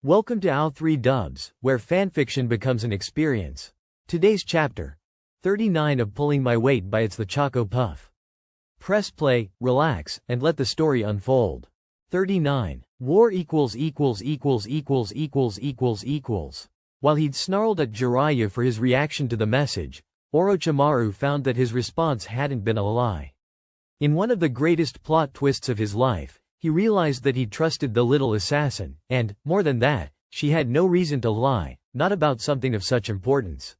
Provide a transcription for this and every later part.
Welcome to OW3 Dubs, where fanfiction becomes an experience. Today's chapter 39 of Pulling My Weight by itsthechocopuff. Press play, relax, and let the story unfold. 39. War equals. While he'd snarled at Jiraiya for his reaction to the message, Orochimaru found that his response hadn't been a lie. In one of the greatest plot twists of his life, he realized that he trusted the little assassin, and, more than that, she had no reason to lie, not about something of such importance.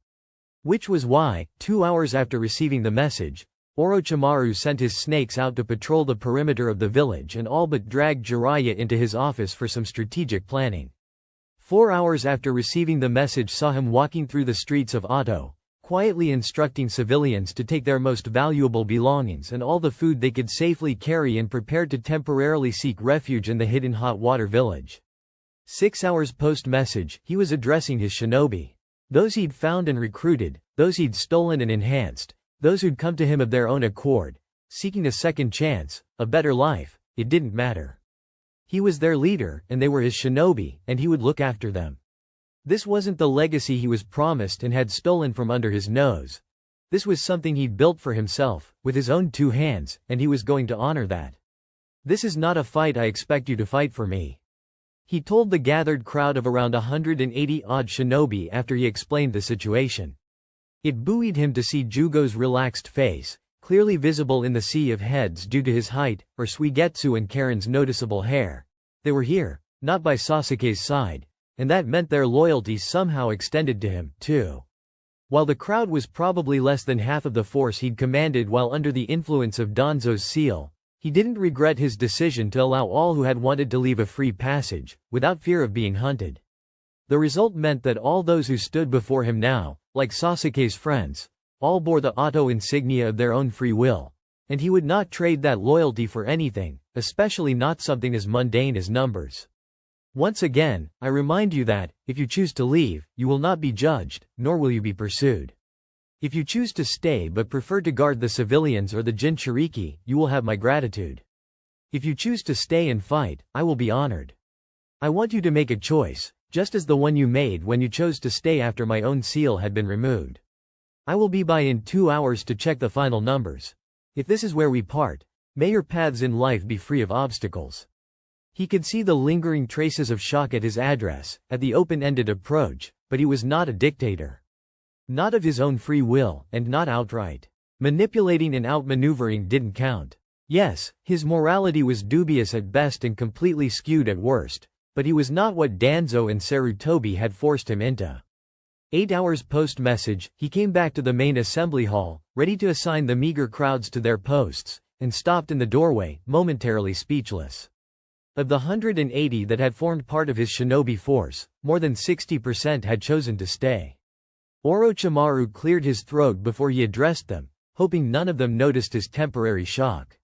Which was why, 2 hours after receiving the message, Orochimaru sent his snakes out to patrol the perimeter of the village and all but dragged Jiraiya into his office for some strategic planning. 4 hours after receiving the message saw him walking through the streets of Otto, quietly instructing civilians to take their most valuable belongings and all the food they could safely carry and prepared to temporarily seek refuge in the hidden hot water village. 6 hours post-message, he was addressing his shinobi. Those he'd found and recruited, those he'd stolen and enhanced, those who'd come to him of their own accord, seeking a second chance, a better life, it didn't matter. He was their leader, and they were his shinobi, and he would look after them. This wasn't the legacy he was promised and had stolen from under his nose. This was something he'd built for himself, with his own 2 hands, and he was going to honor that. This is not a fight I expect you to fight for me, he told the gathered crowd of around 180-odd shinobi after he explained the situation. It buoyed him to see Jugo's relaxed face, clearly visible in the sea of heads due to his height, or Suigetsu and Karen's noticeable hair. They were here, not by Sasuke's side, and that meant their loyalty somehow extended to him, too. While the crowd was probably less than half of the force he'd commanded while under the influence of Danzo's seal, he didn't regret his decision to allow all who had wanted to leave a free passage, without fear of being hunted. The result meant that all those who stood before him now, like Sasuke's friends, all bore the Otto insignia of their own free will, and he would not trade that loyalty for anything, especially not something as mundane as numbers. Once again, I remind you that, if you choose to leave, you will not be judged, nor will you be pursued. If you choose to stay but prefer to guard the civilians or the Jinchuriki, you will have my gratitude. If you choose to stay and fight, I will be honored. I want you to make a choice, just as the one you made when you chose to stay after my own seal had been removed. I will be by in 2 hours to check the final numbers. If this is where we part, may your paths in life be free of obstacles. He could see the lingering traces of shock at his address, at the open-ended approach, but he was not a dictator. Not of his own free will, and not outright. Manipulating and outmaneuvering didn't count. Yes, his morality was dubious at best and completely skewed at worst, but he was not what Danzo and Sarutobi had forced him into. 8 hours post-message, he came back to the main assembly hall, ready to assign the meager crowds to their posts, and stopped in the doorway, momentarily speechless. Of the 180 that had formed part of his shinobi force, more than 60% had chosen to stay. Orochimaru cleared his throat before he addressed them, hoping none of them noticed his temporary shock.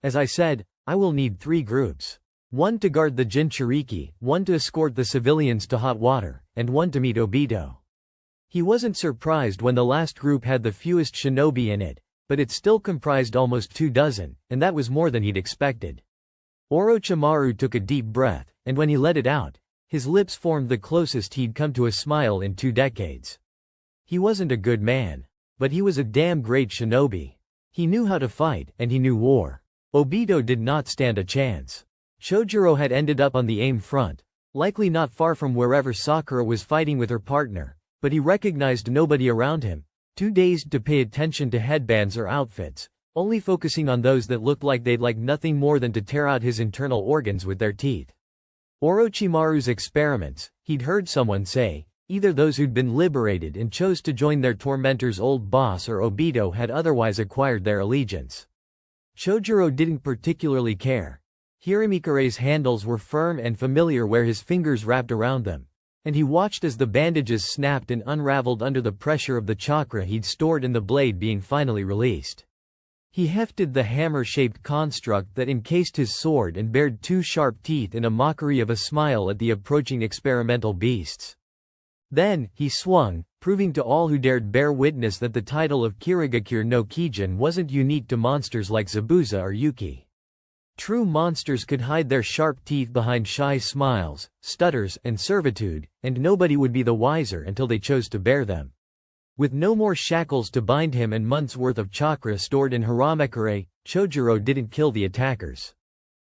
As I said, I will need 3 groups. 1 to guard the Jinchuriki, 1 to escort the civilians to hot water, and 1 to meet Obito. He wasn't surprised when the last group had the fewest shinobi in it, but it still comprised almost 24, and that was more than he'd expected. Orochimaru took a deep breath, and when he let it out, his lips formed the closest he'd come to a smile in 2 decades. He wasn't a good man, but he was a damn great shinobi. He knew how to fight, and he knew war. Obito did not stand a chance. Chojuro had ended up on the aim front, likely not far from wherever Sakura was fighting with her partner, but he recognized nobody around him, too dazed to pay attention to headbands or outfits, only focusing on those that looked like they'd like nothing more than to tear out his internal organs with their teeth. Orochimaru's experiments, he'd heard someone say, either those who'd been liberated and chose to join their tormentor's old boss or Obito had otherwise acquired their allegiance. Chojuro didn't particularly care. Hiramikare's handles were firm and familiar where his fingers wrapped around them, and he watched as the bandages snapped and unraveled under the pressure of the chakra he'd stored in the blade being finally released. He hefted the hammer-shaped construct that encased his sword and bared 2 sharp teeth in a mockery of a smile at the approaching experimental beasts. Then, he swung, proving to all who dared bear witness that the title of Kirigakure no Kijin wasn't unique to monsters like Zabuza or Yuki. True monsters could hide their sharp teeth behind shy smiles, stutters, and servitude, and nobody would be the wiser until they chose to bear them. With no more shackles to bind him and months' worth of chakra stored in Haramekure, Chojuro didn't kill the attackers.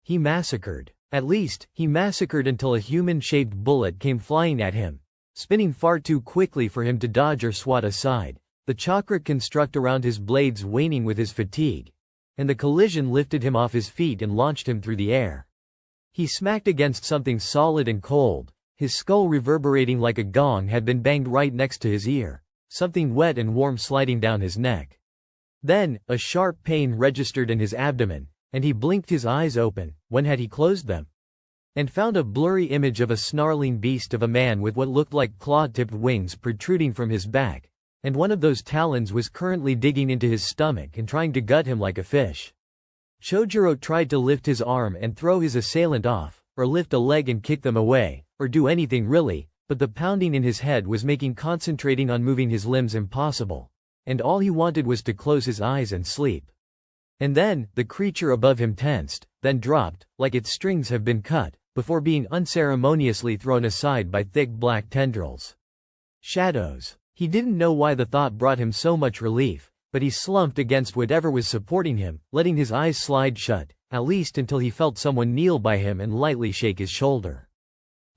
He massacred. At least, he massacred until a human-shaped bullet came flying at him, spinning far too quickly for him to dodge or swat aside, the chakra construct around his blades waning with his fatigue, and the collision lifted him off his feet and launched him through the air. He smacked against something solid and cold, his skull reverberating like a gong had been banged right next to his ear, something wet and warm sliding down his neck. Then, a sharp pain registered in his abdomen, and he blinked his eyes open, when had he closed them? And found a blurry image of a snarling beast of a man with what looked like claw-tipped wings protruding from his back, and one of those talons was currently digging into his stomach and trying to gut him like a fish. Chojuro tried to lift his arm and throw his assailant off, or lift a leg and kick them away, or do anything really, but the pounding in his head was making concentrating on moving his limbs impossible, and all he wanted was to close his eyes and sleep. And then, the creature above him tensed, then dropped, like its strings have been cut, before being unceremoniously thrown aside by thick black tendrils. Shadows. He didn't know why the thought brought him so much relief, but he slumped against whatever was supporting him, letting his eyes slide shut, at least until he felt someone kneel by him and lightly shake his shoulder.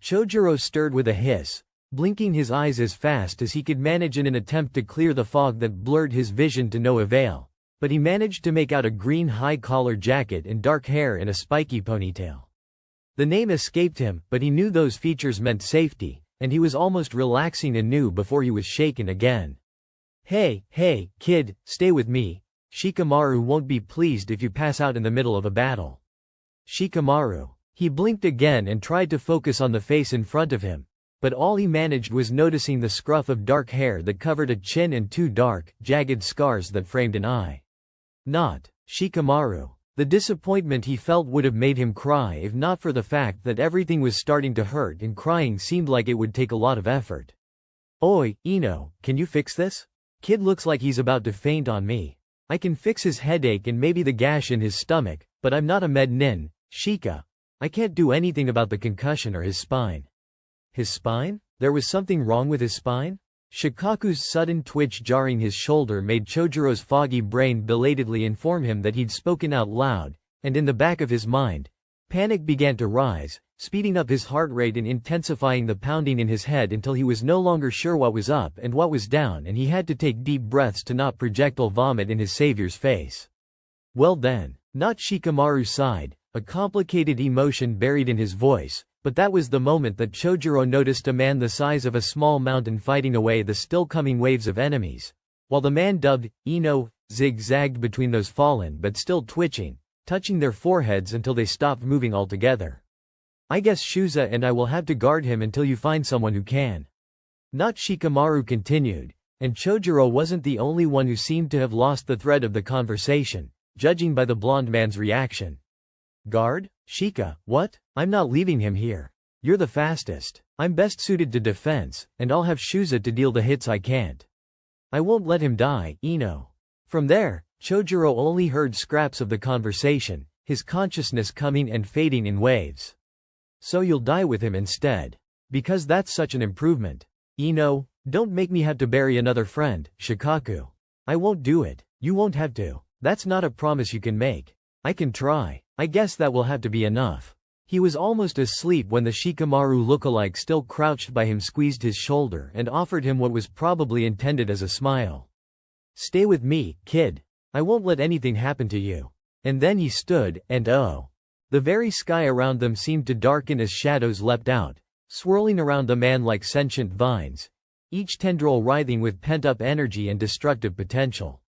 Chojuro stirred with a hiss, blinking his eyes as fast as he could manage in an attempt to clear the fog that blurred his vision to no avail, but he managed to make out a green high-collar jacket and dark hair in a spiky ponytail. The name escaped him, but he knew those features meant safety, and he was almost relaxing anew before he was shaken again. Hey, kid, stay with me. Shikamaru won't be pleased if you pass out in the middle of a battle. Shikamaru. He blinked again and tried to focus on the face in front of him, but all he managed was noticing the scruff of dark hair that covered a chin and two dark, jagged scars that framed an eye. Not Shikamaru. The disappointment he felt would have made him cry if not for the fact that everything was starting to hurt and crying seemed like it would take a lot of effort. Oi, Ino, can you fix this? Kid looks like he's about to faint on me. I can fix his headache and maybe the gash in his stomach, but I'm not a med nin, Shika. I can't do anything about the concussion or his spine. His spine? There was something wrong with his spine? Shikaku's sudden twitch jarring his shoulder made Chojuro's foggy brain belatedly inform him that he'd spoken out loud, and in the back of his mind, panic began to rise, speeding up his heart rate and intensifying the pounding in his head until he was no longer sure what was up and what was down, and he had to take deep breaths to not projectile vomit in his savior's face. Well then, not Shikamaru sighed, a complicated emotion buried in his voice, but that was the moment that Chojuro noticed a man the size of a small mountain fighting away the still coming waves of enemies, while the man dubbed Ino zigzagged between those fallen but still twitching, touching their foreheads until they stopped moving altogether. I guess Shuza and I will have to guard him until you find someone who can. Not Shikamaru continued, and Chojuro wasn't the only one who seemed to have lost the thread of the conversation, judging by the blonde man's reaction. Guard? Shika, what? I'm not leaving him here. You're the fastest. I'm best suited to defense, and I'll have Shuza to deal the hits I can't. I won't let him die, Ino. From there, Chojuro only heard scraps of the conversation, his consciousness coming and fading in waves. So you'll die with him instead. Because that's such an improvement. Ino, don't make me have to bury another friend, Shikaku. I won't do it. You won't have to. That's not a promise you can make. I can try. I guess that will have to be enough. He was almost asleep when the Shikamaru lookalike still crouched by him squeezed his shoulder and offered him what was probably intended as a smile. Stay with me, kid. I won't let anything happen to you. And then he stood, and oh. The very sky around them seemed to darken as shadows leapt out, swirling around the man like sentient vines, each tendril writhing with pent-up energy and destructive potential.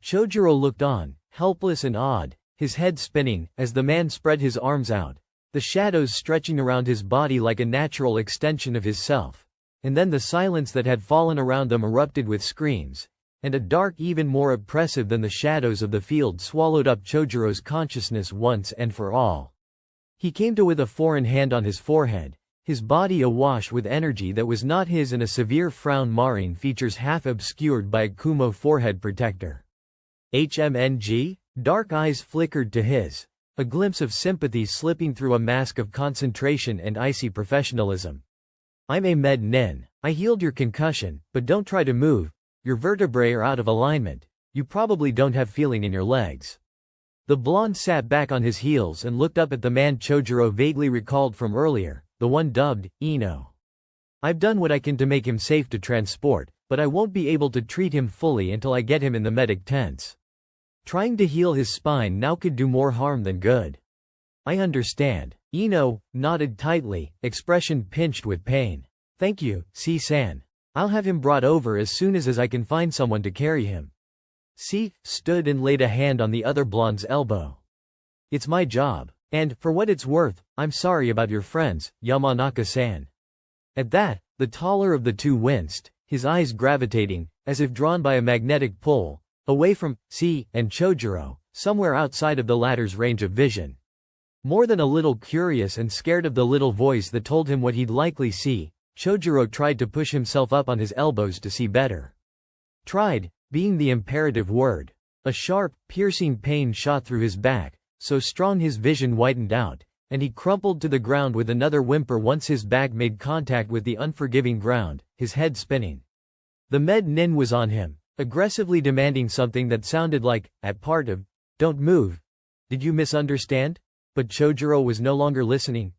Chojuro looked on, helpless and awed, his head spinning, as the man spread his arms out, the shadows stretching around his body like a natural extension of his self, and then the silence that had fallen around them erupted with screams, and a dark even more oppressive than the shadows of the field swallowed up Chojuro's consciousness once and for all. He came to with a foreign hand on his forehead, his body awash with energy that was not his and a severe frown marring features half obscured by a Kumo forehead protector. HMNG? Dark eyes flickered to his, a glimpse of sympathy slipping through a mask of concentration and icy professionalism. "I'm Ahmed Nin. I healed your concussion, but don't try to move. Your vertebrae are out of alignment. You probably don't have feeling in your legs." The blonde sat back on his heels and looked up at the man Chojuro vaguely recalled from earlier, the one dubbed Ino. "I've done what I can to make him safe to transport, but I won't be able to treat him fully until I get him in the medic tents. Trying to heal his spine now could do more harm than good." "I understand." Ino nodded tightly, expression pinched with pain. "Thank you, C-san. I'll have him brought over as soon as I can find someone to carry him." C stood and laid a hand on the other blonde's elbow. "It's my job. And, for what it's worth, I'm sorry about your friends, Yamanaka-san." At that, the taller of the two winced, his eyes gravitating, as if drawn by a magnetic pull, away from C and Chojuro, somewhere outside of the latter's range of vision. More than a little curious and scared of the little voice that told him what he'd likely see, Chojuro tried to push himself up on his elbows to see better. Tried, being the imperative word. A sharp, piercing pain shot through his back, so strong his vision widened out, and he crumpled to the ground with another whimper once his back made contact with the unforgiving ground, his head spinning. The med nin was on him, aggressively demanding something that sounded like, at part of, "Don't move. Did you misunderstand?" But Chojuro was no longer listening.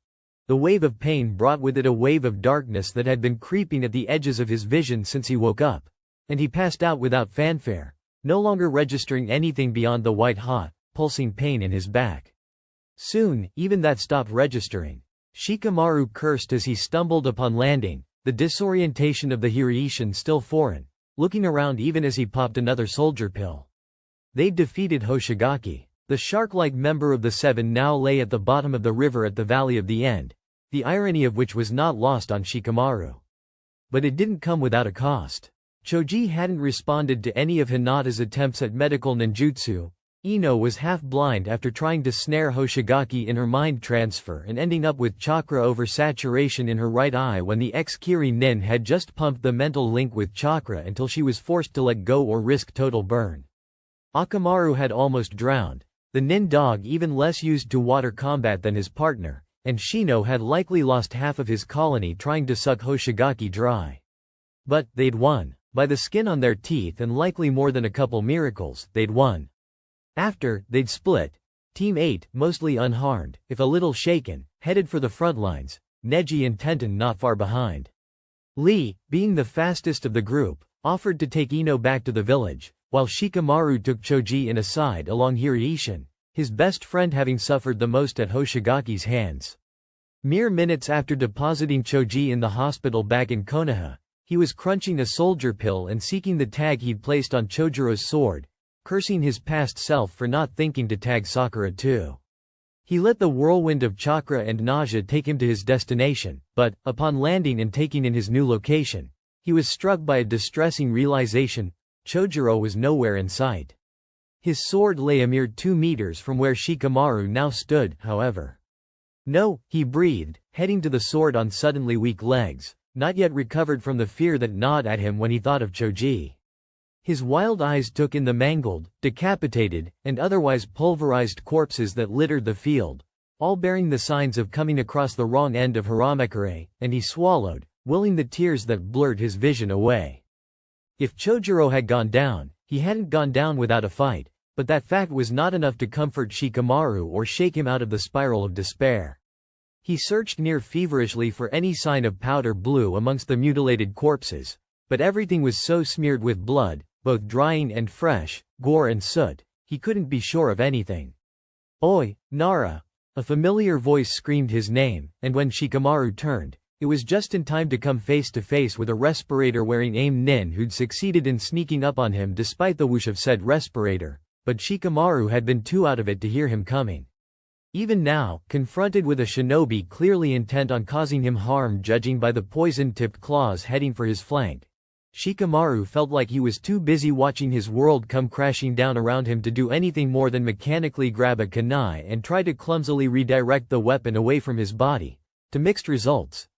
The wave of pain brought with it a wave of darkness that had been creeping at the edges of his vision since he woke up, and he passed out without fanfare, no longer registering anything beyond the white-hot, pulsing pain in his back. Soon, even that stopped registering. Shikamaru cursed as he stumbled upon landing, the disorientation of the Hiraishin still foreign, looking around even as he popped another soldier pill. They'd defeated Hoshigaki. The shark-like member of the Seven now lay at the bottom of the river at the Valley of the End, the irony of which was not lost on Shikamaru. But it didn't come without a cost. Choji hadn't responded to any of Hinata's attempts at medical ninjutsu. Ino was half-blind after trying to snare Hoshigaki in her mind transfer and ending up with chakra oversaturation in her right eye when the ex-Kiri nin had just pumped the mental link with chakra until she was forced to let go or risk total burn. Akamaru had almost drowned, the nin dog even less used to water combat than his partner, and Shino had likely lost half of his colony trying to suck Hoshigaki dry. But, they'd won. By the skin on their teeth and likely more than a couple miracles, they'd won. After, they'd split. Team 8, mostly unharmed, if a little shaken, headed for the front lines, Neji and Tenten not far behind. Lee, being the fastest of the group, offered to take Ino back to the village, while Shikamaru took Choji in aside along Hiraishin, his best friend having suffered the most at Hoshigaki's hands. Mere minutes after depositing Choji in the hospital back in Konoha, he was crunching a soldier pill and seeking the tag he'd placed on Chojiro's sword, cursing his past self for not thinking to tag Sakura too. He let the whirlwind of chakra and nausea take him to his destination, but, upon landing and taking in his new location, he was struck by a distressing realization: Chojiro was nowhere in sight. His sword lay a mere 2 meters from where Shikamaru now stood, however. "No," he breathed, heading to the sword on suddenly weak legs, not yet recovered from the fear that gnawed at him when he thought of Choji. His wild eyes took in the mangled, decapitated, and otherwise pulverized corpses that littered the field, all bearing the signs of coming across the wrong end of Haramekure, and he swallowed, willing the tears that blurred his vision away. If Chojiro had gone down, he hadn't gone down without a fight, but that fact was not enough to comfort Shikamaru or shake him out of the spiral of despair. He searched near feverishly for any sign of powder blue amongst the mutilated corpses, but everything was so smeared with blood, both drying and fresh, gore and soot, he couldn't be sure of anything. "Oi, Nara!" A familiar voice screamed his name, and when Shikamaru turned, it was just in time to come face to face with a respirator-wearing AIM nin who'd succeeded in sneaking up on him despite the whoosh of said respirator, but Shikamaru had been too out of it to hear him coming. Even now, confronted with a shinobi clearly intent on causing him harm judging by the poison-tipped claws heading for his flank, Shikamaru felt like he was too busy watching his world come crashing down around him to do anything more than mechanically grab a kunai and try to clumsily redirect the weapon away from his body, to mixed results.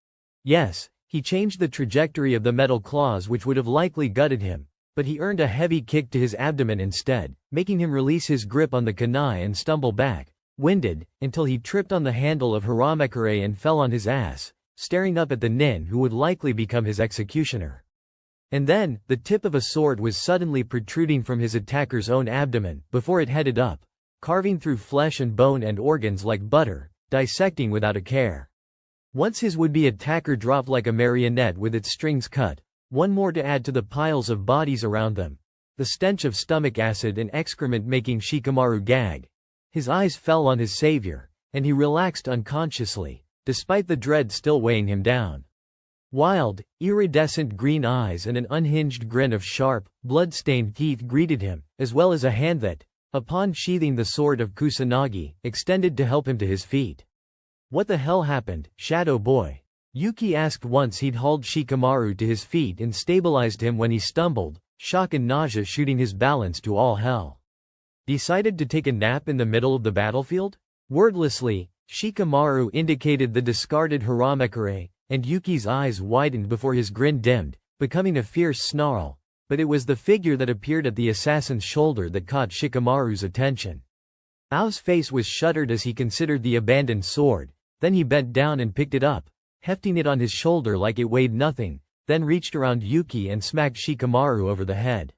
Yes, he changed the trajectory of the metal claws which would have likely gutted him, but he earned a heavy kick to his abdomen instead, making him release his grip on the kunai and stumble back, winded, until he tripped on the handle of Haramekure and fell on his ass, staring up at the nin who would likely become his executioner. And then, the tip of a sword was suddenly protruding from his attacker's own abdomen, before it headed up, carving through flesh and bone and organs like butter, dissecting without a care. Once his would-be attacker dropped like a marionette with its strings cut, one more to add to the piles of bodies around them, the stench of stomach acid and excrement making Shikamaru gag. His eyes fell on his savior, and he relaxed unconsciously, despite the dread still weighing him down. Wild, iridescent green eyes and an unhinged grin of sharp, blood-stained teeth greeted him, as well as a hand that, upon sheathing the sword of Kusanagi, extended to help him to his feet. "What the hell happened, Shadow Boy?" Yuki asked once he'd hauled Shikamaru to his feet and stabilized him when he stumbled, shock and nausea shooting his balance to all hell. "Decided to take a nap in the middle of the battlefield?" Wordlessly, Shikamaru indicated the discarded Haramekure, and Yuki's eyes widened before his grin dimmed, becoming a fierce snarl, but it was the figure that appeared at the assassin's shoulder that caught Shikamaru's attention. Ao's face was shuttered as he considered the abandoned sword, then he bent down and picked it up, hefting it on his shoulder like it weighed nothing, then reached around Yuki and smacked Shikamaru over the head.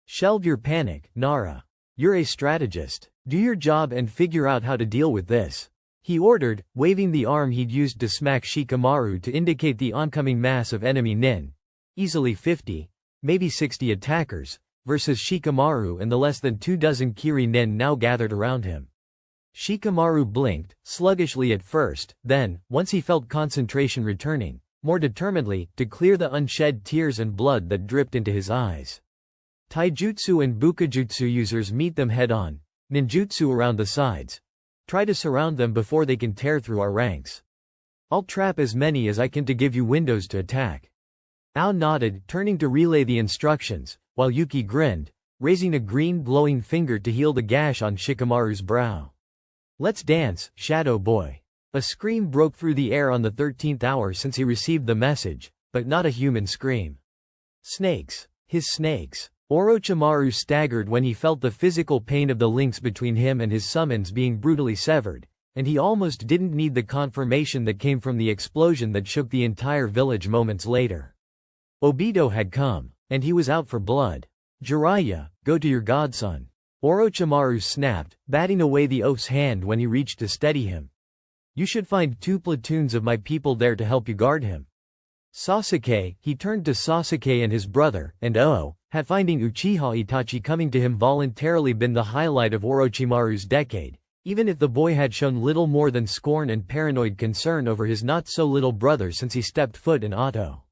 "Shelve your panic, Nara. You're a strategist. Do your job and figure out how to deal with this," he ordered, waving the arm he'd used to smack Shikamaru to indicate the oncoming mass of enemy nin. Easily 50, maybe 60 attackers, versus Shikamaru and the less than 24 Kiri nin now gathered around him. Shikamaru blinked, sluggishly at first, then, once he felt concentration returning, more determinedly, to clear the unshed tears and blood that dripped into his eyes. Taijutsu and Bukajutsu users meet them head-on, ninjutsu around the sides. Try to surround them before they can tear through our ranks. I'll trap as many as I can to give you windows to attack. Ao nodded, turning to relay the instructions, while Yuki grinned, raising a green glowing finger to heal the gash on Shikamaru's brow. "Let's dance, Shadow Boy." A scream broke through the air on the 13th hour since he received the message, but not a human scream. Snakes. His snakes. Orochimaru staggered when he felt the physical pain of the links between him and his summons being brutally severed, and he almost didn't need the confirmation that came from the explosion that shook the entire village moments later. Obito had come, and he was out for blood. "Jiraiya, go to your godson." Orochimaru snapped, batting away the oaf's hand when he reached to steady him. "You should find 2 platoons of my people there to help you guard him." Sasuke, he turned to Sasuke and his brother, and had finding Uchiha Itachi coming to him voluntarily been the highlight of Orochimaru's decade, even if the boy had shown little more than scorn and paranoid concern over his not-so-little brother since he stepped foot in Oto.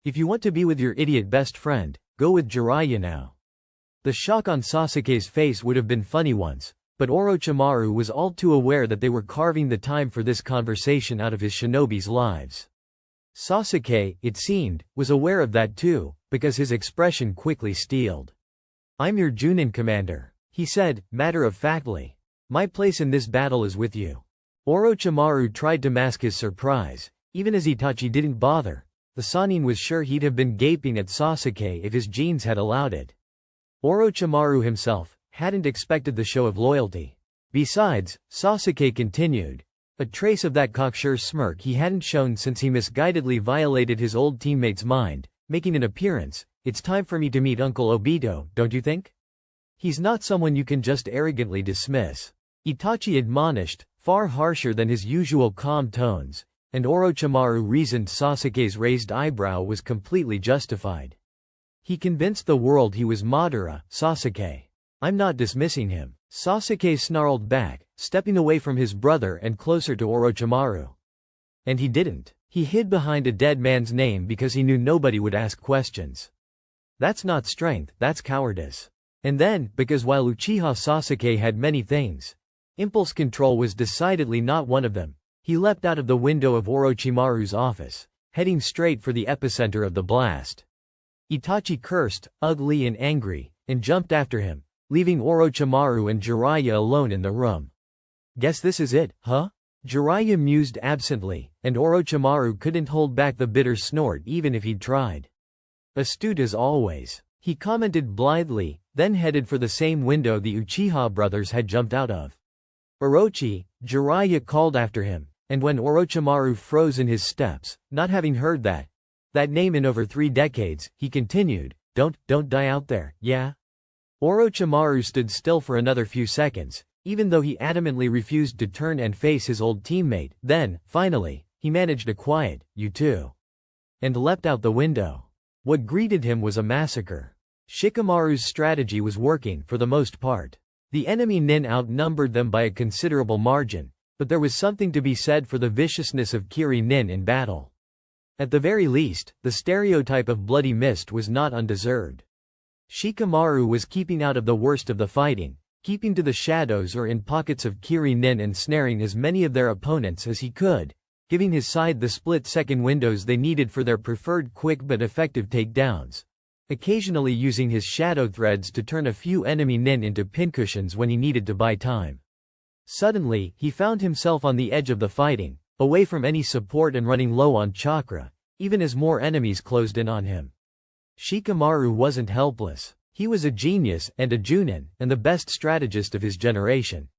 "If you want to be with your idiot best friend, go with Jiraiya now." The shock on Sasuke's face would have been funny once, but Orochimaru was all too aware that they were carving the time for this conversation out of his shinobi's lives. Sasuke, it seemed, was aware of that too, because his expression quickly steeled. "I'm your Junin commander," he said, matter-of-factly. "My place in this battle is with you." Orochimaru tried to mask his surprise, even as Itachi didn't bother. The Sannin was sure he'd have been gaping at Sasuke if his genes had allowed it. Orochimaru himself hadn't expected the show of loyalty. Besides, Sasuke continued, a trace of that cocksure smirk he hadn't shown since he misguidedly violated his old teammate's mind, making an appearance. "It's time for me to meet Uncle Obito, don't you think? He's not someone you can just arrogantly dismiss," Itachi admonished, far harsher than his usual calm tones, and Orochimaru reasoned Sasuke's raised eyebrow was completely justified. He convinced the world he was Madara, Sasuke. "I'm not dismissing him," Sasuke snarled back, stepping away from his brother and closer to Orochimaru. And he didn't. He hid behind a dead man's name because he knew nobody would ask questions. That's not strength, that's cowardice. And then, because while Uchiha Sasuke had many things, impulse control was decidedly not one of them, he leapt out of the window of Orochimaru's office, heading straight for the epicenter of the blast. Itachi cursed, ugly and angry, and jumped after him, leaving Orochimaru and Jiraiya alone in the room. "Guess this is it, huh?" Jiraiya mused absently, and Orochimaru couldn't hold back the bitter snort even if he'd tried. "Astute as always," he commented blithely, then headed for the same window the Uchiha brothers had jumped out of. Orochi, Jiraiya called after him, and when Orochimaru froze in his steps, not having heard that name in over 3 decades, he continued, Don't die out there, yeah? Orochimaru stood still for another few seconds, even though he adamantly refused to turn and face his old teammate. Then, finally, he managed a quiet, "You too," and leapt out the window. What greeted him was a massacre. Shikamaru's strategy was working for the most part. The enemy nin outnumbered them by a considerable margin, but there was something to be said for the viciousness of Kiri nin in battle. At the very least, the stereotype of bloody mist was not undeserved. Shikamaru was keeping out of the worst of the fighting, keeping to the shadows or in pockets of Kiri nin and snaring as many of their opponents as he could, giving his side the split-second windows they needed for their preferred quick but effective takedowns, occasionally using his shadow threads to turn a few enemy nin into pincushions when he needed to buy time. Suddenly, he found himself on the edge of the fighting, away from any support and running low on chakra, even as more enemies closed in on him. Shikamaru wasn't helpless. He was a genius and a Junin, and the best strategist of his generation.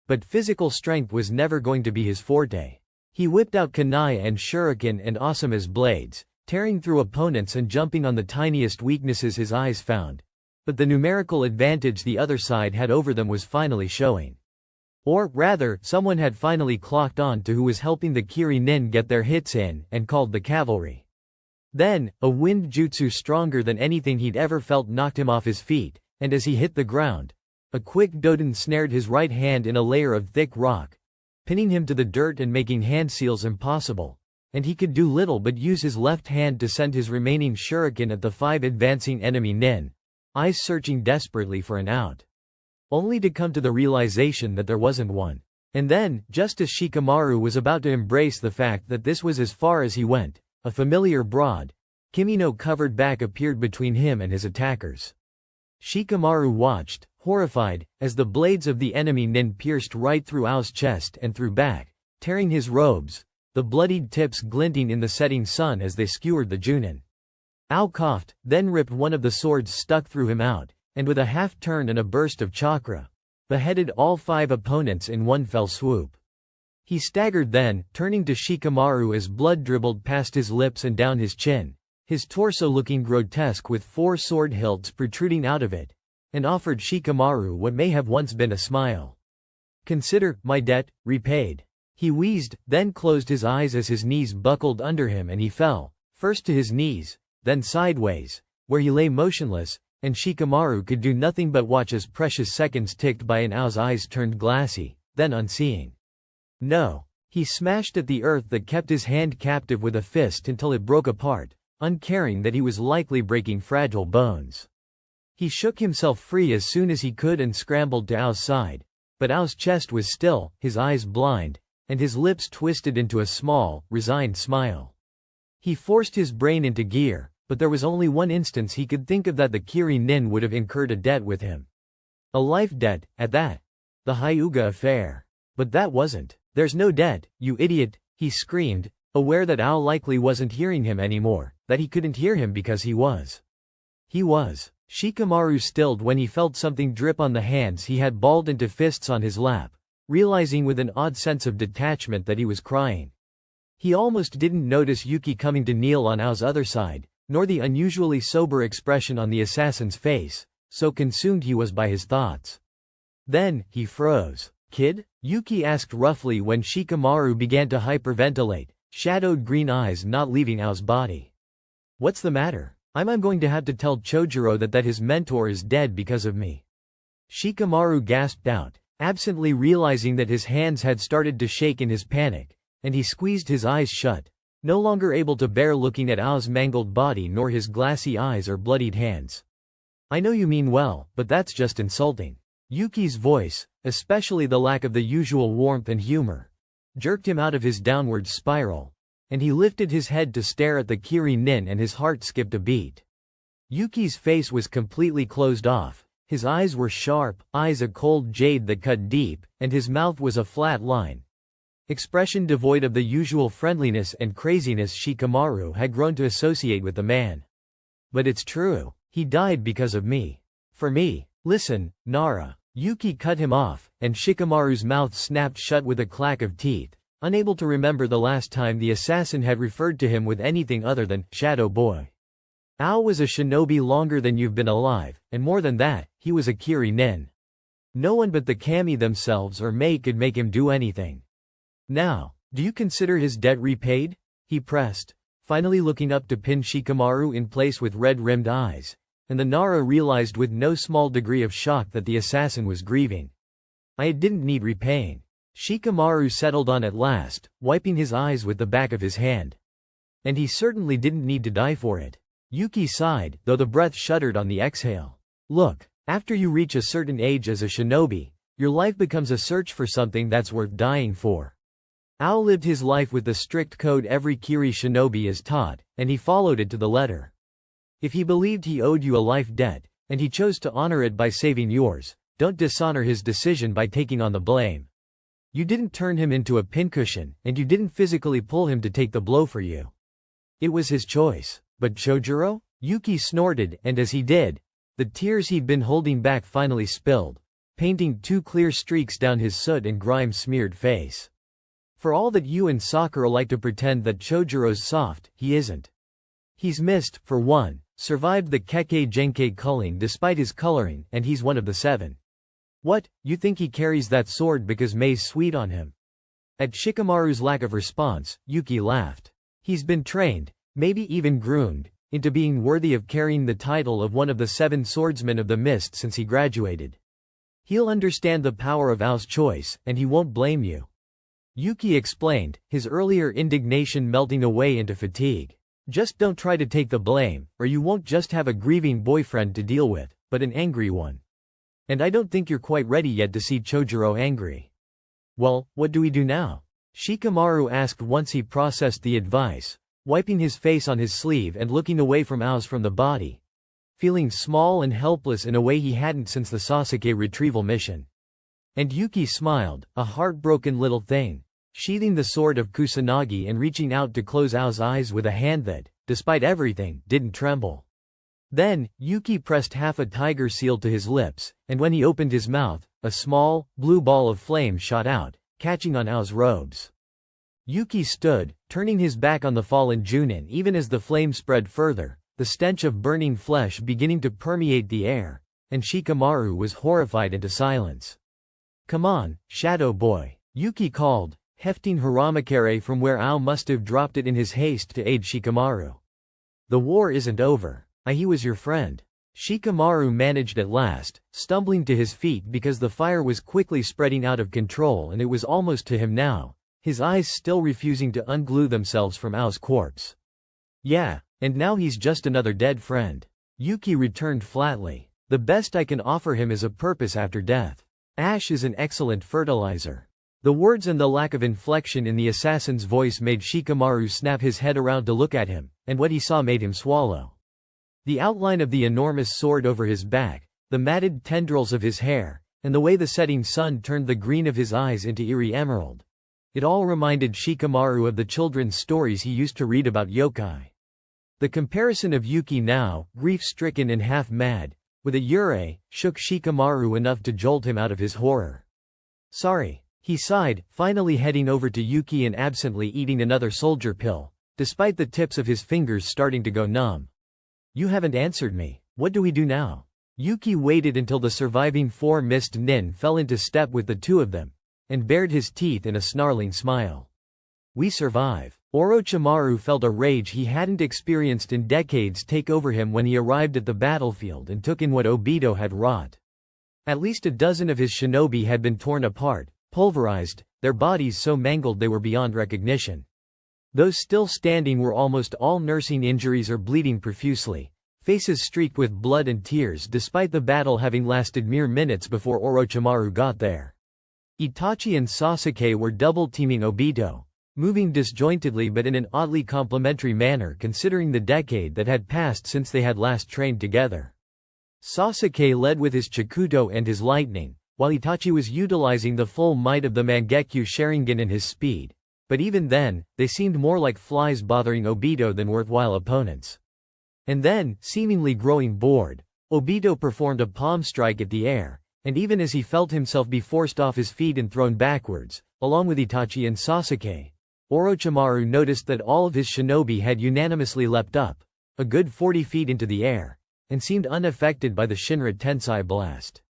But physical strength was never going to be his forte. He whipped out kunai and shuriken and Asuma's blades, tearing through opponents and jumping on the tiniest weaknesses his eyes found. But the numerical advantage the other side had over them was finally showing. Or, rather, someone had finally clocked on to who was helping the Kiri nin get their hits in, and called the cavalry. Then, a wind jutsu stronger than anything he'd ever felt knocked him off his feet, and as he hit the ground, a quick doden snared his right hand in a layer of thick rock, pinning him to the dirt and making hand seals impossible, and he could do little but use his left hand to send his remaining shuriken at the 5 advancing enemy nin, eyes searching desperately for an out. Only to come to the realization that there wasn't one. And then, just as Shikamaru was about to embrace the fact that this was as far as he went, a familiar broad, kimono-covered back appeared between him and his attackers. Shikamaru watched, horrified, as the blades of the enemy nin pierced right through Ao's chest and through back, tearing his robes, the bloodied tips glinting in the setting sun as they skewered the Junin. Ao coughed, then ripped one of the swords stuck through him out, and with a half-turn and a burst of chakra, beheaded all 5 opponents in one fell swoop. He staggered then, turning to Shikamaru as blood dribbled past his lips and down his chin, his torso looking grotesque with 4 sword hilts protruding out of it, and offered Shikamaru what may have once been a smile. "Consider my debt repaid." He wheezed, then closed his eyes as his knees buckled under him and he fell, first to his knees, then sideways, where he lay motionless, and Shikamaru could do nothing but watch as precious seconds ticked by and Ao's eyes turned glassy, then unseeing. No. He smashed at the earth that kept his hand captive with a fist until it broke apart, uncaring that he was likely breaking fragile bones. He shook himself free as soon as he could and scrambled to Ao's side, but Ao's chest was still, his eyes blind, and his lips twisted into a small, resigned smile. He forced his brain into gear, but there was only one instance he could think of that the Kiri nin would have incurred a debt with him. A life debt, at that. The Hyuga affair. But that wasn't. "There's no debt, you idiot," he screamed, aware that Ao likely wasn't hearing him anymore, that he couldn't hear him because he was. Shikamaru stilled when he felt something drip on the hands he had balled into fists on his lap, realizing with an odd sense of detachment that he was crying. He almost didn't notice Yuki coming to kneel on Ao's other side, nor the unusually sober expression on the assassin's face, so consumed he was by his thoughts. Then, he froze. "Kid?" Yuki asked roughly when Shikamaru began to hyperventilate, shadowed green eyes not leaving Ao's body. "What's the matter? I'm going to have to tell Chojuro that his mentor is dead because of me." Shikamaru gasped out, absently realizing that his hands had started to shake in his panic, and he squeezed his eyes shut, no longer able to bear looking at Ao's mangled body nor his glassy eyes or bloodied hands. "I know you mean well, but that's just insulting." Yuki's voice, especially the lack of the usual warmth and humor, jerked him out of his downward spiral, and he lifted his head to stare at the Kiri nin and his heart skipped a beat. Yuki's face was completely closed off, his eyes were sharp, eyes a cold jade that cut deep, and his mouth was a flat line. Expression devoid of the usual friendliness and craziness Shikamaru had grown to associate with the man. "But it's true. He died because of me. For me. Listen, Nara. Yuki cut him off, and Shikamaru's mouth snapped shut with a clack of teeth, unable to remember the last time the assassin had referred to him with anything other than Shadow Boy. Ao was a shinobi longer than you've been alive, and more than that, he was a Kiri nin. No one but the kami themselves or Mei could make him do anything. Now, do you consider his debt repaid? He pressed, finally looking up to pin Shikamaru in place with red-rimmed eyes, and the Nara realized with no small degree of shock that the assassin was grieving. I didn't need repaying. Shikamaru settled on at last, wiping his eyes with the back of his hand. And he certainly didn't need to die for it. Yuki sighed, though the breath shuddered on the exhale. Look, after you reach a certain age as a shinobi, your life becomes a search for something that's worth dying for. Ao lived his life with the strict code every Kiri shinobi is taught, and he followed it to the letter. If he believed he owed you a life debt, and he chose to honor it by saving yours, don't dishonor his decision by taking on the blame. You didn't turn him into a pincushion, and you didn't physically pull him to take the blow for you. It was his choice. But Chojuro? Yuki snorted, and as he did, the tears he'd been holding back finally spilled, painting two clear streaks down his soot and grime-smeared face. For all that you and Sakura like to pretend that Chojuro's soft, he isn't. He's missed, for one, survived the Kekkei Genkei culling despite his coloring, and he's one of the 7. What, you think he carries that sword because Mei's sweet on him? At Shikamaru's lack of response, Yuki laughed. He's been trained, maybe even groomed, into being worthy of carrying the title of one of the 7 swordsmen of the mist since he graduated. He'll understand the power of Ao's choice, and he won't blame you. Yuki explained, his earlier indignation melting away into fatigue. Just don't try to take the blame, or you won't just have a grieving boyfriend to deal with, but an angry one. And I don't think you're quite ready yet to see Chojuro angry. Well, what do we do now? Shikamaru asked once he processed the advice, wiping his face on his sleeve and looking away from Ao's from the body, feeling small and helpless in a way he hadn't since the Sasuke retrieval mission. And Yuki smiled, a heartbroken little thing, sheathing the sword of Kusanagi and reaching out to close Ao's eyes with a hand that, despite everything, didn't tremble. Then, Yuki pressed half a tiger seal to his lips, and when he opened his mouth, a small, blue ball of flame shot out, catching on Ao's robes. Yuki stood, turning his back on the fallen Junin even as the flame spread further, the stench of burning flesh beginning to permeate the air, and Shikamaru was horrified into silence. Come on, Shadow Boy, Yuki called, hefting Haramakare from where Ao must have dropped it in his haste to aid Shikamaru. The war isn't over. He was your friend. Shikamaru managed at last, stumbling to his feet because the fire was quickly spreading out of control and it was almost to him now, his eyes still refusing to unglue themselves from Ao's corpse. Yeah, and now he's just another dead friend. Yuki returned flatly. The best I can offer him is a purpose after death. Ash is an excellent fertilizer. The words and the lack of inflection in the assassin's voice made Shikamaru snap his head around to look at him, and what he saw made him swallow. The outline of the enormous sword over his back, the matted tendrils of his hair, and the way the setting sun turned the green of his eyes into eerie emerald. It all reminded Shikamaru of the children's stories he used to read about yokai. The comparison of Yuki now, grief-stricken and half-mad, with a yurei, shook Shikamaru enough to jolt him out of his horror. Sorry, he sighed, finally heading over to Yuki and absently eating another soldier pill, despite the tips of his fingers starting to go numb. You haven't answered me. What do we do now? Yuki waited until the surviving 4 mist nin fell into step with the 2 of them, and bared his teeth in a snarling smile. We survive. Orochimaru felt a rage he hadn't experienced in decades take over him when he arrived at the battlefield and took in what Obito had wrought. At least a dozen of his shinobi had been torn apart, pulverized, their bodies so mangled they were beyond recognition. Those still standing were almost all nursing injuries or bleeding profusely, faces streaked with blood and tears despite the battle having lasted mere minutes before Orochimaru got there. Itachi and Sasuke were double-teaming Obito, moving disjointedly but in an oddly complementary manner considering the decade that had passed since they had last trained together. Sasuke led with his Chikuto and his lightning, while Itachi was utilizing the full might of the Mangekyo Sharingan and his speed. But even then, they seemed more like flies bothering Obito than worthwhile opponents. And then, seemingly growing bored, Obito performed a palm strike at the air, And even as he felt himself be forced off his feet and thrown backwards, along with Itachi and Sasuke, Orochimaru noticed that all of his shinobi had unanimously leapt up, a good 40 feet into the air, and seemed unaffected by the Shinra Tensei blast.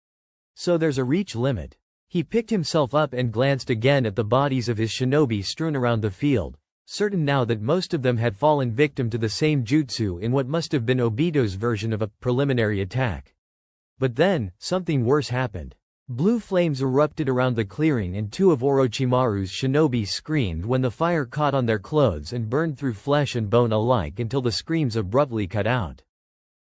So there's a reach limit. He picked himself up and glanced again at the bodies of his shinobi strewn around the field, certain now that most of them had fallen victim to the same jutsu in what must have been Obito's version of a preliminary attack. But then, something worse happened. Blue flames erupted around the clearing and two of Orochimaru's shinobi screamed when the fire caught on their clothes and burned through flesh and bone alike until the screams abruptly cut out.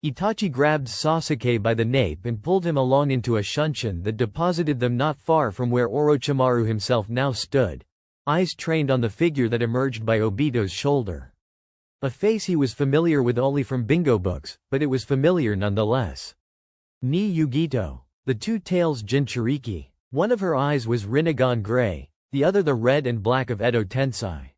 Itachi grabbed Sasuke by the nape and pulled him along into a shunshin that deposited them not far from where Orochimaru himself now stood, eyes trained on the figure that emerged by Obito's shoulder. A face he was familiar with only from bingo books, but it was familiar nonetheless. Ni Yugito, the two tails Jinchuriki. One of her eyes was Rinnegan gray, the other the red and black of Edo Tensei.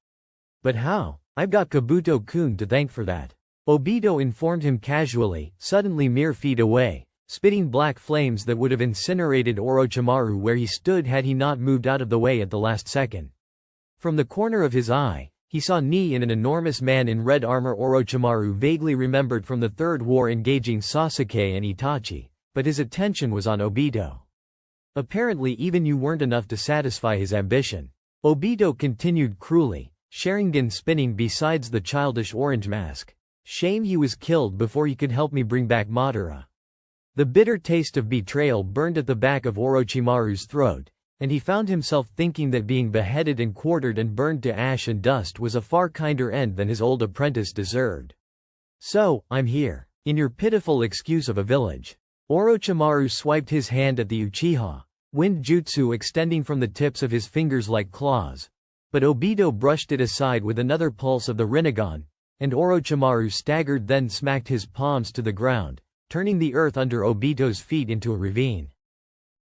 But how? I've got Kabuto-kun to thank for that. Obito informed him casually, suddenly mere feet away, spitting black flames that would have incinerated Orochimaru where he stood had he not moved out of the way at the last second. From the corner of his eye, he saw Ni in an enormous man in red armor Orochimaru vaguely remembered from the Third War engaging Sasuke and Itachi, but his attention was on Obito. Apparently even you weren't enough to satisfy his ambition. Obito continued cruelly, Sharingan spinning besides the childish orange mask. Shame he was killed before he could help me bring back Madara. The bitter taste of betrayal burned at the back of Orochimaru's throat, and he found himself thinking that being beheaded and quartered and burned to ash and dust was a far kinder end than his old apprentice deserved. So, I'm here, in your pitiful excuse of a village. Orochimaru swiped his hand at the Uchiha, wind jutsu extending from the tips of his fingers like claws. But Obito brushed it aside with another pulse of the Rinnegan, and Orochimaru staggered then smacked his palms to the ground, turning the earth under Obito's feet into a ravine.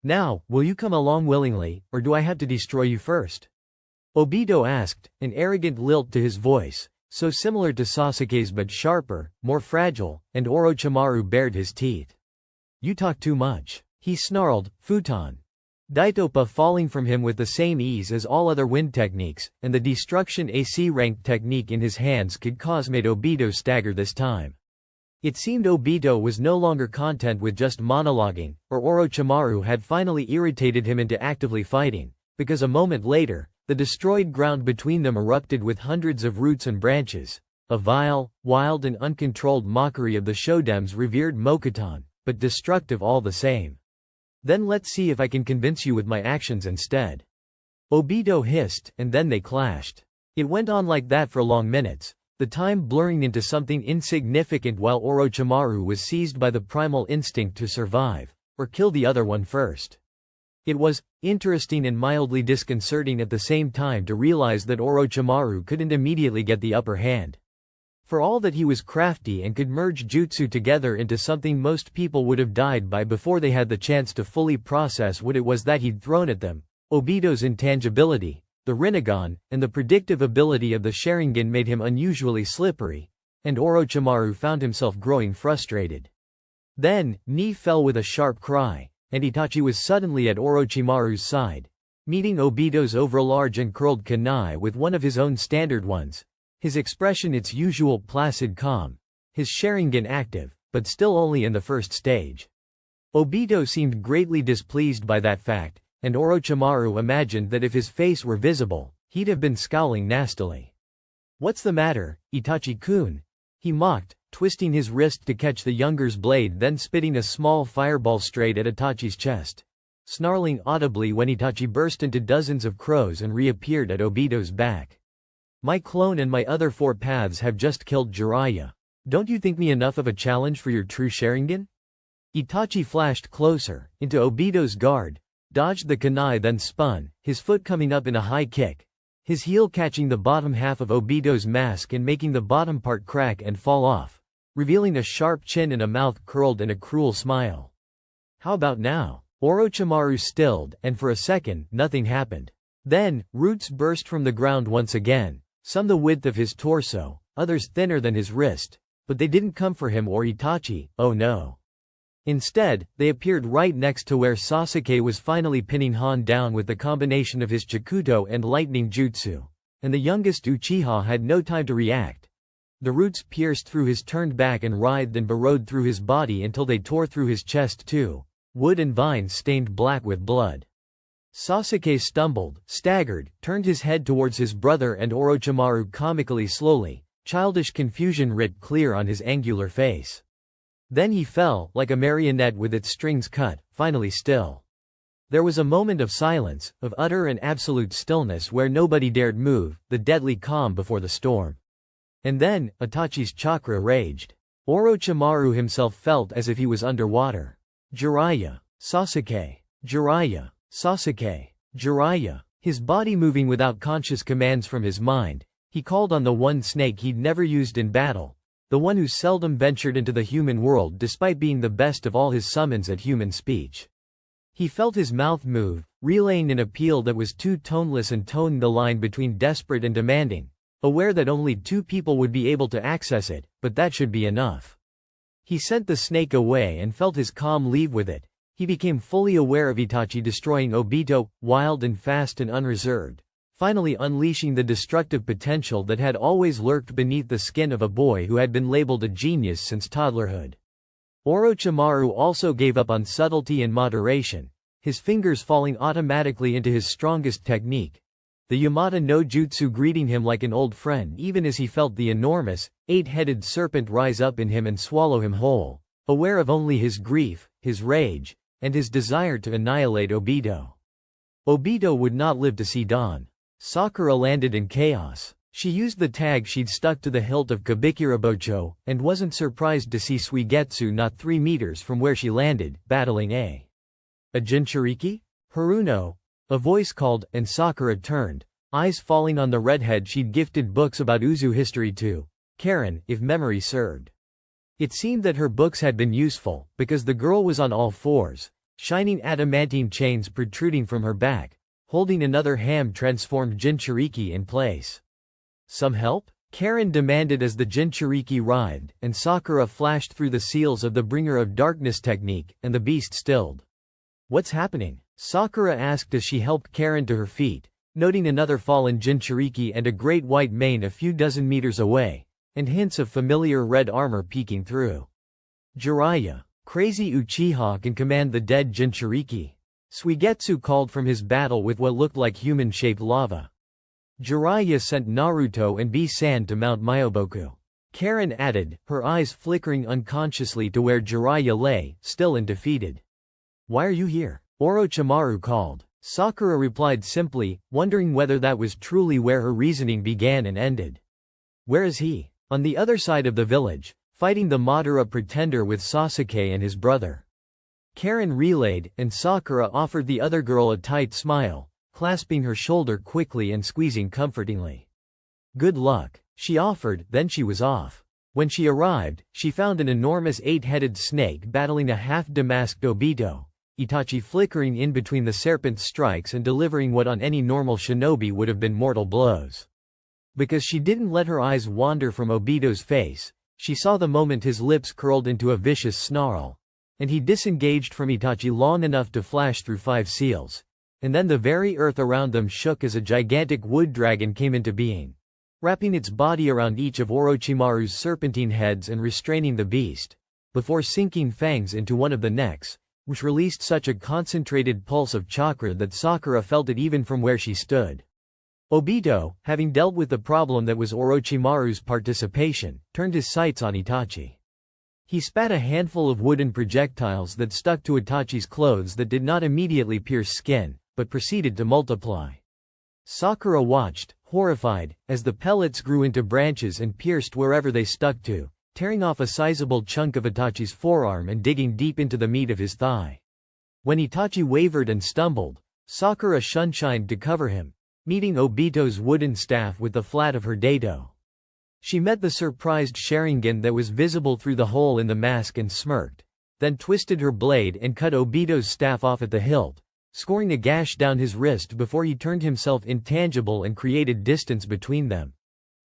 Now, will you come along willingly, or do I have to destroy you first? Obito asked, an arrogant lilt to his voice, so similar to Sasuke's but sharper, more fragile, and Orochimaru bared his teeth. You talk too much. He snarled, futon. Daitopa falling from him with the same ease as all other wind techniques, and the destruction AC ranked technique in his hands could cause made Obito stagger this time. It seemed Obito was no longer content with just monologuing, or Orochimaru had finally irritated him into actively fighting, because a moment later, the destroyed ground between them erupted with hundreds of roots and branches, a vile, wild and uncontrolled mockery of the Shodem's revered Mokuton, but destructive all the same. Then let's see if I can convince you with my actions instead. Obito hissed, and then they clashed. It went on like that for long minutes, the time blurring into something insignificant while Orochimaru was seized by the primal instinct to survive, or kill the other one first. It was interesting and mildly disconcerting at the same time to realize that Orochimaru couldn't immediately get the upper hand. For all that he was crafty and could merge jutsu together into something most people would have died by before they had the chance to fully process what it was that he'd thrown at them, Obito's intangibility, the Rinnegan, and the predictive ability of the Sharingan made him unusually slippery, and Orochimaru found himself growing frustrated. Then, Ni fell with a sharp cry, and Itachi was suddenly at Orochimaru's side, meeting Obito's overlarge and curled kunai with one of his own standard ones. His expression its usual placid calm, his Sharingan active, but still only in the first stage. Obito seemed greatly displeased by that fact, and Orochimaru imagined that if his face were visible, he'd have been scowling nastily. What's the matter, Itachi-kun? He mocked, twisting his wrist to catch the younger's blade then spitting a small fireball straight at Itachi's chest, snarling audibly when Itachi burst into dozens of crows and reappeared at Obito's back. My clone and my other 4 paths have just killed Jiraiya. Don't you think me enough of a challenge for your true Sharingan? Itachi flashed closer, into Obito's guard, dodged the kunai then spun, his foot coming up in a high kick, his heel catching the bottom half of Obito's mask and making the bottom part crack and fall off, revealing a sharp chin and a mouth curled in a cruel smile. How about now? Orochimaru stilled, and for a second, nothing happened. Then, roots burst from the ground once again, some the width of his torso, others thinner than his wrist, but they didn't come for him or Itachi, oh no. Instead, they appeared right next to where Sasuke was finally pinning Han down with the combination of his Chikuto and lightning jutsu, and the youngest Uchiha had no time to react. The roots pierced through his turned back and writhed and burrowed through his body until they tore through his chest too, wood and vines stained black with blood. Sasuke stumbled, staggered, turned his head towards his brother and Orochimaru comically slowly, childish confusion writ clear on his angular face. Then he fell, like a marionette with its strings cut, finally still. There was a moment of silence, of utter and absolute stillness where nobody dared move, the deadly calm before the storm. And then, Itachi's chakra raged. Orochimaru himself felt as if he was underwater. Jiraiya, Sasuke, Jiraiya, Sasuke, Jiraiya. His body moving without conscious commands from his mind, he called on the one snake he'd never used in battle, the one who seldom ventured into the human world despite being the best of all his summons at human speech. He felt his mouth move, relaying an appeal that was too toneless and toning the line between desperate and demanding, aware that only two people would be able to access it, but that should be enough. He sent the snake away and felt his calm leave with it. He became fully aware of Itachi destroying Obito, wild and fast and unreserved, finally unleashing the destructive potential that had always lurked beneath the skin of a boy who had been labeled a genius since toddlerhood. Orochimaru also gave up on subtlety and moderation, his fingers falling automatically into his strongest technique, the Yamata no Jutsu greeting him like an old friend even as he felt the enormous, eight-headed serpent rise up in him and swallow him whole, aware of only his grief, his rage, and his desire to annihilate Obito. Obito would not live to see dawn. Sakura landed in chaos. She used the tag she'd stuck to the hilt of Kabikirabocho, and wasn't surprised to see Suigetsu not 3 meters from where she landed, battling a Jinchuriki? Haruno? A voice called, and Sakura turned, eyes falling on the redhead she'd gifted books about Uzu history to, Karen, if memory served. It seemed that her books had been useful, because the girl was on all fours, shining adamantine chains protruding from her back, holding another ham-transformed Jinchuriki in place. Some help? Karen demanded as the Jinchuriki writhed, and Sakura flashed through the seals of the Bringer of Darkness technique, and the beast stilled. What's happening? Sakura asked as she helped Karen to her feet, noting another fallen Jinchuriki and a great white mane a few dozen meters away, and hints of familiar red armor peeking through. Jiraiya, crazy Uchiha can command the dead Jinchuriki. Suigetsu called from his battle with what looked like human-shaped lava. Jiraiya sent Naruto and B-san to Mount Myoboku. Karen added, her eyes flickering unconsciously to where Jiraiya lay, still and defeated. Why are you here? Orochimaru called. Sakura replied simply, wondering whether that was truly where her reasoning began and ended. Where is he? On the other side of the village, fighting the Madara pretender with Sasuke and his brother. Karen relayed, and Sakura offered the other girl a tight smile, clasping her shoulder quickly and squeezing comfortingly. Good luck, she offered, then she was off. When she arrived, she found an enormous 8-headed snake battling a half-demasked Obito, Itachi flickering in between the serpent's strikes and delivering what on any normal shinobi would have been mortal blows. Because she didn't let her eyes wander from Obito's face, she saw the moment his lips curled into a vicious snarl, and he disengaged from Itachi long enough to flash through 5 seals, and then the very earth around them shook as a gigantic wood dragon came into being, wrapping its body around each of Orochimaru's serpentine heads and restraining the beast, before sinking fangs into one of the necks, which released such a concentrated pulse of chakra that Sakura felt it even from where she stood. Obito, having dealt with the problem that was Orochimaru's participation, turned his sights on Itachi. He spat a handful of wooden projectiles that stuck to Itachi's clothes that did not immediately pierce skin, but proceeded to multiply. Sakura watched, horrified, as the pellets grew into branches and pierced wherever they stuck to, tearing off a sizable chunk of Itachi's forearm and digging deep into the meat of his thigh. When Itachi wavered and stumbled, Sakura shunshined to cover him, meeting Obito's wooden staff with the flat of her dado. She met the surprised Sharingan that was visible through the hole in the mask and smirked, then twisted her blade and cut Obito's staff off at the hilt, scoring a gash down his wrist before he turned himself intangible and created distance between them.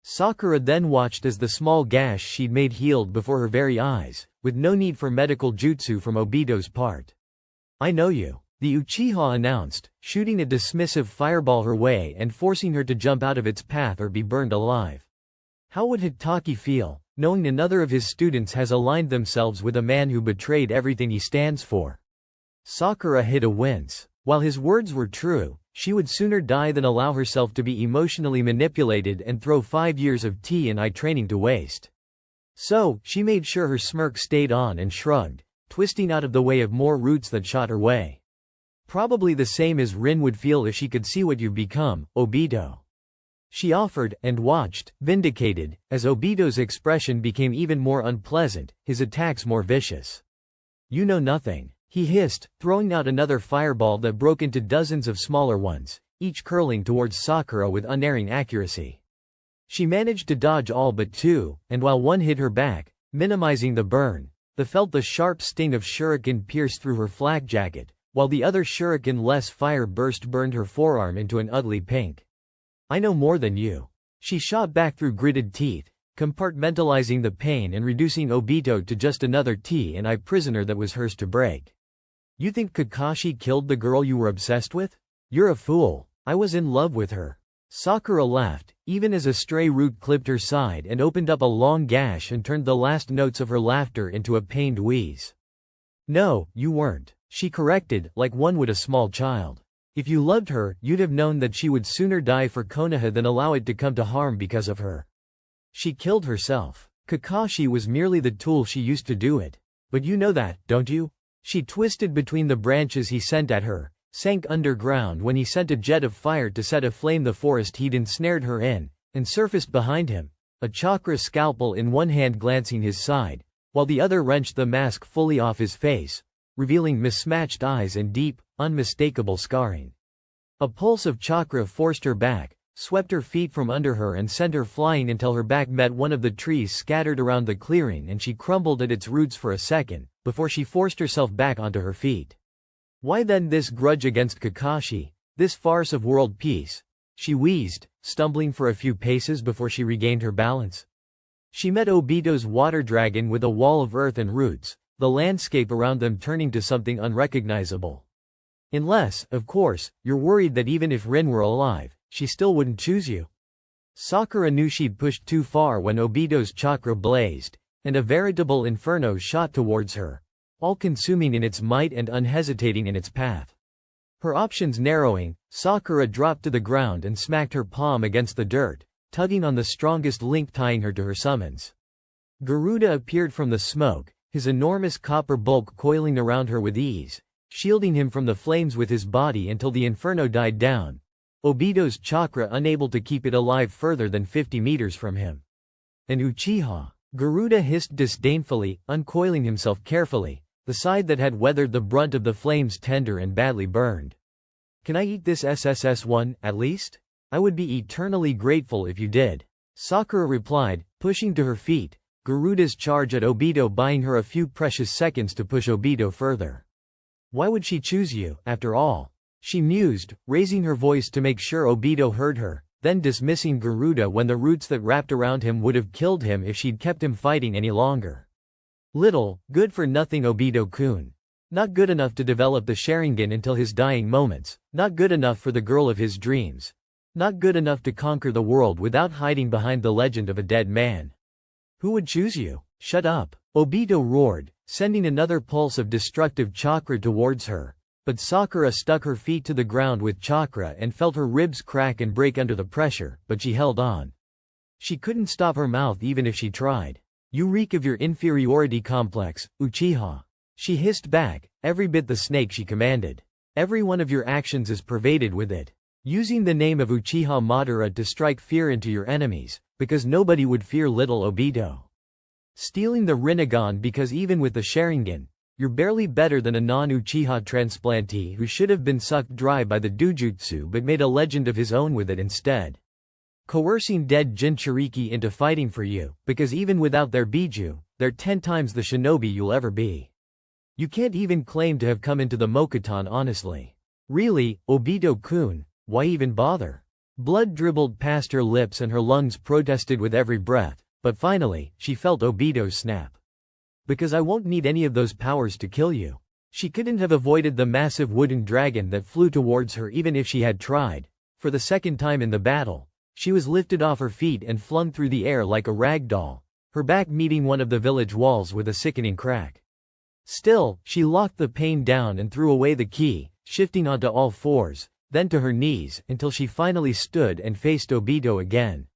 Sakura then watched as the small gash she'd made healed before her very eyes, with no need for medical jutsu from Obito's part. "I know you," the Uchiha announced, shooting a dismissive fireball her way and forcing her to jump out of its path or be burned alive. How would Hitaki feel, knowing another of his students has aligned themselves with a man who betrayed everything he stands for? Sakura hid a wince. While his words were true, she would sooner die than allow herself to be emotionally manipulated and throw 5 years of T&I training to waste. So, she made sure her smirk stayed on and shrugged, twisting out of the way of more roots that shot her way. Probably the same as Rin would feel if she could see what you've become, Obito. She offered, and watched, vindicated, as Obito's expression became even more unpleasant, his attacks more vicious. "You know nothing," he hissed, throwing out another fireball that broke into dozens of smaller ones, each curling towards Sakura with unerring accuracy. She managed to dodge all but two, and while one hit her back, minimizing the burn, felt the sharp sting of shuriken pierce through her flak jacket, while the other shuriken-less fire burst burned her forearm into an ugly pink. "I know more than you." She shot back through gritted teeth, compartmentalizing the pain and reducing Obito to just another T&I prisoner that was hers to break. "You think Kakashi killed the girl you were obsessed with? You're a fool. I was in love with her." Sakura laughed, even as a stray root clipped her side and opened up a long gash and turned the last notes of her laughter into a pained wheeze. "No, you weren't," she corrected, like one would a small child. "If you loved her, you'd have known that she would sooner die for Konoha than allow it to come to harm because of her. She killed herself. Kakashi was merely the tool she used to do it. But you know that, don't you?" She twisted between the branches he sent at her, sank underground when he sent a jet of fire to set aflame the forest he'd ensnared her in, and surfaced behind him, a chakra scalpel in one hand glancing his side, while the other wrenched the mask fully off his face, revealing mismatched eyes and deep, unmistakable scarring. A pulse of chakra forced her back, swept her feet from under her and sent her flying until her back met one of the trees scattered around the clearing and she crumbled at its roots for a second, before she forced herself back onto her feet. Why then this grudge against Kakashi, this farce of world peace? She wheezed, stumbling for a few paces before she regained her balance. She met Obito's water dragon with a wall of earth and roots, the landscape around them turning to something unrecognizable. Unless, of course, you're worried that even if Rin were alive, she still wouldn't choose you. Sakura knew she'd pushed too far when Obito's chakra blazed, and a veritable inferno shot towards her, all-consuming in its might and unhesitating in its path. Her options narrowing, Sakura dropped to the ground and smacked her palm against the dirt, tugging on the strongest link tying her to her summons. Garuda appeared from the smoke, his enormous copper bulk coiling around her with ease, shielding him from the flames with his body until the inferno died down, Obito's chakra unable to keep it alive further than 50 meters from him. "An Uchiha," Garuda hissed disdainfully, uncoiling himself carefully, the side that had weathered the brunt of the flames tender and badly burned. "Can I eat this SSS-1, at least? I would be eternally grateful if you did," Sakura replied, pushing to her feet, Garuda's charge at Obito buying her a few precious seconds to push Obito further. Why would she choose you, after all? She mused, raising her voice to make sure Obito heard her, then dismissing Garuda when the roots that wrapped around him would have killed him if she'd kept him fighting any longer. Little, good-for-nothing Obito-kun. Not good enough to develop the Sharingan until his dying moments, not good enough for the girl of his dreams. Not good enough to conquer the world without hiding behind the legend of a dead man. Who would choose you? Shut up, Obito roared, sending another pulse of destructive chakra towards her. But Sakura stuck her feet to the ground with chakra and felt her ribs crack and break under the pressure, but she held on. She couldn't stop her mouth even if she tried. "You reek of your inferiority complex, Uchiha," she hissed back, every bit the snake she commanded. "Every one of your actions is pervaded with it. Using the name of Uchiha Madara to strike fear into your enemies, because nobody would fear little Obito. Stealing the Rinnegan because even with the Sharingan, you're barely better than a non-Uchiha transplantee who should have been sucked dry by the Dujutsu but made a legend of his own with it instead. Coercing dead Jinchuriki into fighting for you, because even without their Biju, they're 10 times the shinobi you'll ever be. You can't even claim to have come into the Mokuton honestly. Really, Obito-kun, why even bother? Blood dribbled past her lips and her lungs protested with every breath, but finally, she felt Obito snap. "Because I won't need any of those powers to kill you." She couldn't have avoided the massive wooden dragon that flew towards her even if she had tried. For the second time in the battle, she was lifted off her feet and flung through the air like a rag doll, her back meeting one of the village walls with a sickening crack. Still, she locked the pain down and threw away the key, shifting onto all fours, then to her knees, until she finally stood and faced Obito again.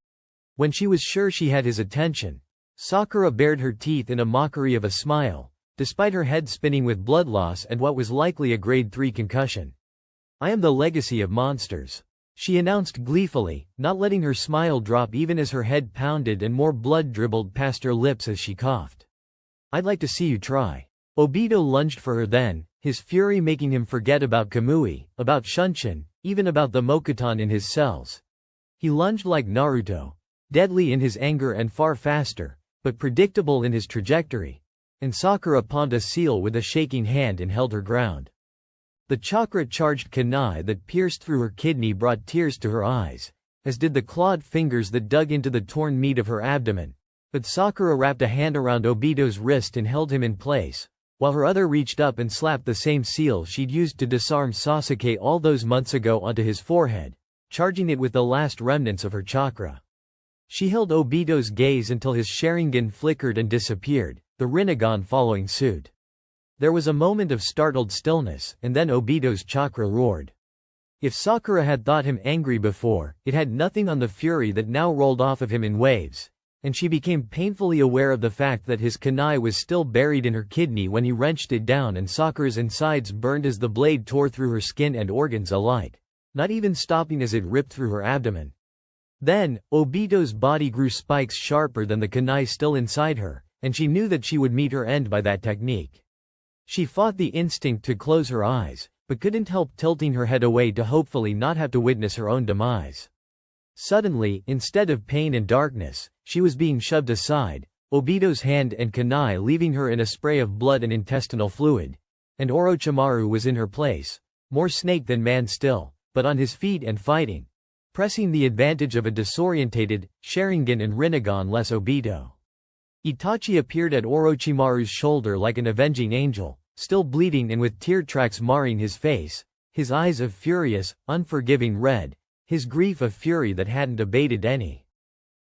When she was sure she had his attention, Sakura bared her teeth in a mockery of a smile, despite her head spinning with blood loss and what was likely a grade 3 concussion. "I am the legacy of monsters," she announced gleefully, not letting her smile drop even as her head pounded and more blood dribbled past her lips as she coughed. "I'd like to see you try." Obito lunged for her then, his fury making him forget about Kamui, about Shunshin, even about the Mokuton in his cells. He lunged like Naruto, deadly in his anger and far faster, but predictable in his trajectory, and Sakura pawned a seal with a shaking hand and held her ground. The chakra-charged kunai that pierced through her kidney brought tears to her eyes, as did the clawed fingers that dug into the torn meat of her abdomen, but Sakura wrapped a hand around Obito's wrist and held him in place, while her other reached up and slapped the same seal she'd used to disarm Sasuke all those months ago onto his forehead, charging it with the last remnants of her chakra. She held Obito's gaze until his Sharingan flickered and disappeared, the Rinnegan following suit. There was a moment of startled stillness, and then Obito's chakra roared. If Sakura had thought him angry before, it had nothing on the fury that now rolled off of him in waves, and she became painfully aware of the fact that his kunai was still buried in her kidney when he wrenched it down and Sakura's insides burned as the blade tore through her skin and organs alike, not even stopping as it ripped through her abdomen. Then, Obito's body grew spikes sharper than the kunai still inside her, and she knew that she would meet her end by that technique. She fought the instinct to close her eyes, but couldn't help tilting her head away to hopefully not have to witness her own demise. Suddenly, instead of pain and darkness, she was being shoved aside, Obito's hand and kunai leaving her in a spray of blood and intestinal fluid, and Orochimaru was in her place, more snake than man still, but on his feet and fighting, pressing the advantage of a disorientated, Sharingan and Rinnegan less Obito. Itachi appeared at Orochimaru's shoulder like an avenging angel, still bleeding and with tear tracks marring his face, his eyes of furious, unforgiving red, his grief a fury that hadn't abated any.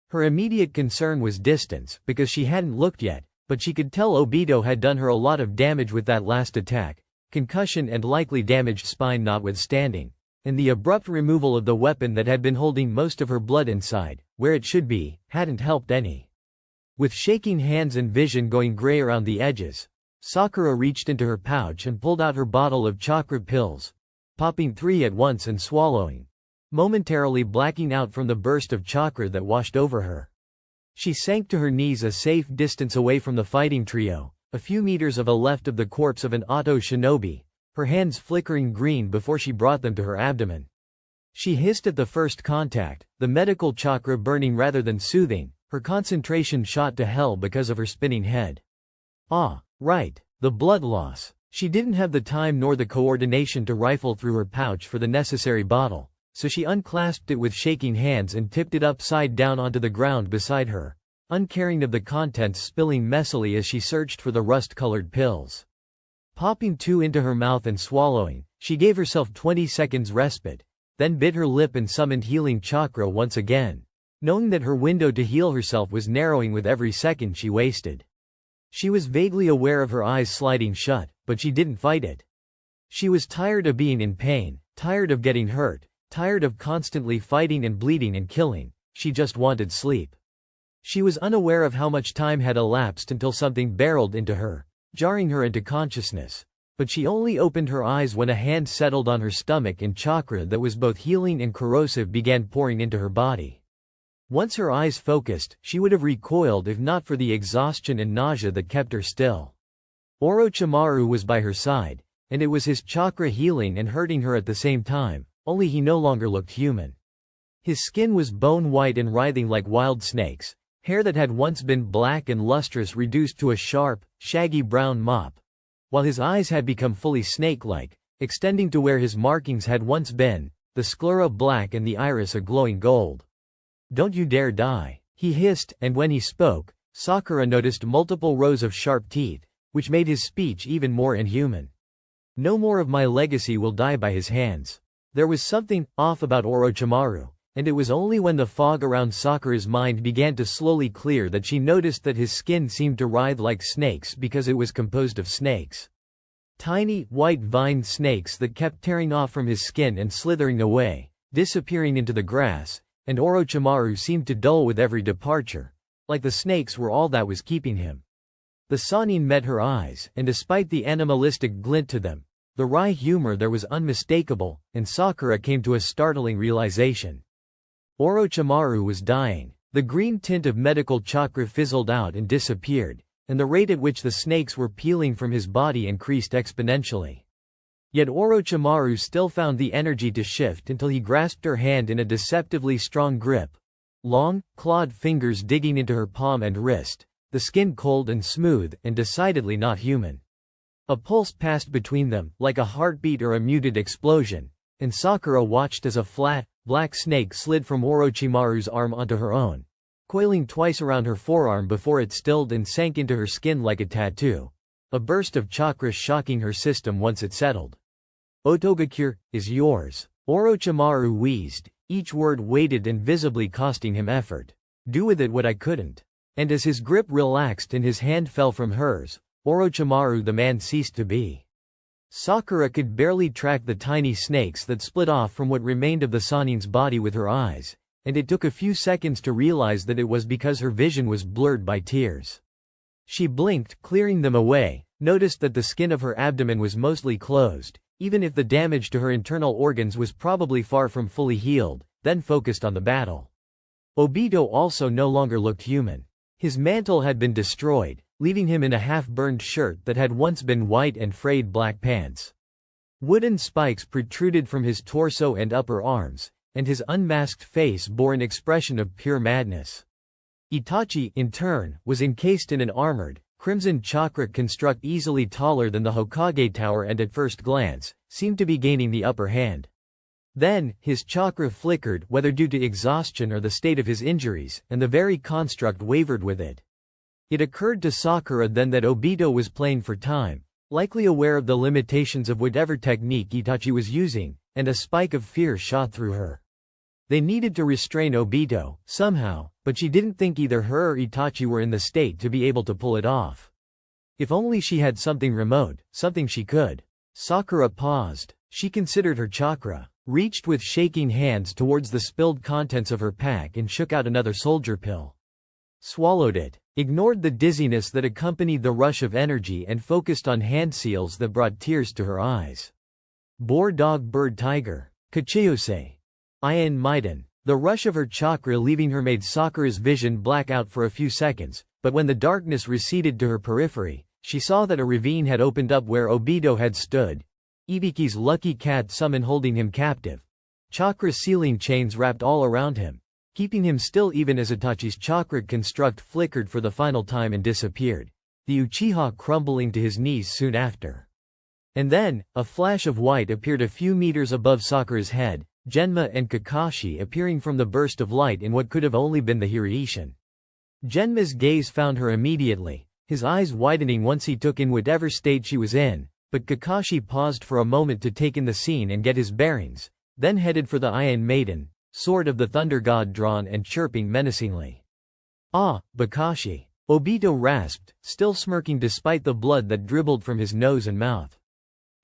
Her immediate concern was distance, because she hadn't looked yet, but she could tell Obito had done her a lot of damage with that last attack, concussion and likely damaged spine notwithstanding, and the abrupt removal of the weapon that had been holding most of her blood inside, where it should be, hadn't helped any. With shaking hands and vision going gray around the edges, Sakura reached into her pouch and pulled out her bottle of chakra pills, popping 3 at once and swallowing, momentarily blacking out from the burst of chakra that washed over her. She sank to her knees a safe distance away from the fighting trio, a few meters of a left of the corpse of an Auto shinobi, her hands flickering green before she brought them to her abdomen. She hissed at the first contact, the medical chakra burning rather than soothing, her concentration shot to hell because of her spinning head. Ah, right, the blood loss. She didn't have the time nor the coordination to rifle through her pouch for the necessary bottle, so she unclasped it with shaking hands and tipped it upside down onto the ground beside her, uncaring of the contents spilling messily as she searched for the rust-colored pills. Popping 2 into her mouth and swallowing, she gave herself 20 seconds respite, then bit her lip and summoned healing chakra once again, knowing that her window to heal herself was narrowing with every second she wasted. She was vaguely aware of her eyes sliding shut, but she didn't fight it. She was tired of being in pain, tired of getting hurt, tired of constantly fighting and bleeding and killing, she just wanted sleep. She was unaware of how much time had elapsed until something barreled into her, jarring her into consciousness, but she only opened her eyes when a hand settled on her stomach and chakra that was both healing and corrosive began pouring into her body. Once her eyes focused, she would have recoiled if not for the exhaustion and nausea that kept her still. Orochimaru was by her side, and it was his chakra healing and hurting her at the same time, only he no longer looked human. His skin was bone-white and writhing like wild snakes, hair that had once been black and lustrous reduced to a sharp, shaggy brown mop, while his eyes had become fully snake-like, extending to where his markings had once been, the sclera black and the iris a glowing gold. "Don't you dare die," he hissed, and when he spoke, Sakura noticed multiple rows of sharp teeth, which made his speech even more inhuman. "No more of my legacy will die by his hands." There was something off about Orochimaru, and it was only when the fog around Sakura's mind began to slowly clear that she noticed that his skin seemed to writhe like snakes because it was composed of snakes. Tiny, white vine snakes that kept tearing off from his skin and slithering away, disappearing into the grass, and Orochimaru seemed to dull with every departure, like the snakes were all that was keeping him. The Sannin met her eyes, and despite the animalistic glint to them, the wry humor there was unmistakable, and Sakura came to a startling realization. Orochimaru was dying. The green tint of medical chakra fizzled out and disappeared, and the rate at which the snakes were peeling from his body increased exponentially. Yet Orochimaru still found the energy to shift until he grasped her hand in a deceptively strong grip. Long, clawed fingers digging into her palm and wrist, the skin cold and smooth and decidedly not human. A pulse passed between them, like a heartbeat or a muted explosion, and Sakura watched as a flat, black snake slid from Orochimaru's arm onto her own, coiling twice around her forearm before it stilled and sank into her skin like a tattoo, a burst of chakra shocking her system once it settled. "Otogakure is yours," Orochimaru wheezed, each word weighted and visibly costing him effort. "Do with it what I couldn't." And as his grip relaxed and his hand fell from hers, Orochimaru the man ceased to be. Sakura could barely track the tiny snakes that split off from what remained of the Sannin's body with her eyes, and it took a few seconds to realize that it was because her vision was blurred by tears. She blinked, clearing them away, noticed that the skin of her abdomen was mostly closed, even if the damage to her internal organs was probably far from fully healed, then focused on the battle. Obito also no longer looked human. His mantle had been destroyed, leaving him in a half-burned shirt that had once been white and frayed black pants. Wooden spikes protruded from his torso and upper arms, and his unmasked face bore an expression of pure madness. Itachi, in turn, was encased in an armored, crimson chakra construct easily taller than the Hokage Tower and at first glance, seemed to be gaining the upper hand. Then, his chakra flickered, whether due to exhaustion or the state of his injuries, and the very construct wavered with it. It occurred to Sakura then that Obito was playing for time, likely aware of the limitations of whatever technique Itachi was using, and a spike of fear shot through her. They needed to restrain Obito, somehow, but she didn't think either her or Itachi were in the state to be able to pull it off. If only she had something remote, something she could. Sakura paused. She considered her chakra, reached with shaking hands towards the spilled contents of her pack and shook out another soldier pill. Swallowed it, ignored the dizziness that accompanied the rush of energy and focused on hand seals that brought tears to her eyes. Boar dog bird tiger. Kachiyose. Ian Maiden. The rush of her chakra leaving her made Sakura's vision black out for a few seconds, but when the darkness receded to her periphery, she saw that a ravine had opened up where Obito had stood. Ibiki's lucky cat summon holding him captive. Chakra sealing chains wrapped all around him, keeping him still even as Itachi's chakra construct flickered for the final time and disappeared, the Uchiha crumbling to his knees soon after. And then, a flash of white appeared a few meters above Sakura's head, Genma and Kakashi appearing from the burst of light in what could have only been the Hiraishin. Genma's gaze found her immediately, his eyes widening once he took in whatever state she was in, but Kakashi paused for a moment to take in the scene and get his bearings, then headed for the Iron Maiden, sword of the Thunder God drawn and chirping menacingly. "Ah, Kakashi," Obito rasped, still smirking despite the blood that dribbled from his nose and mouth.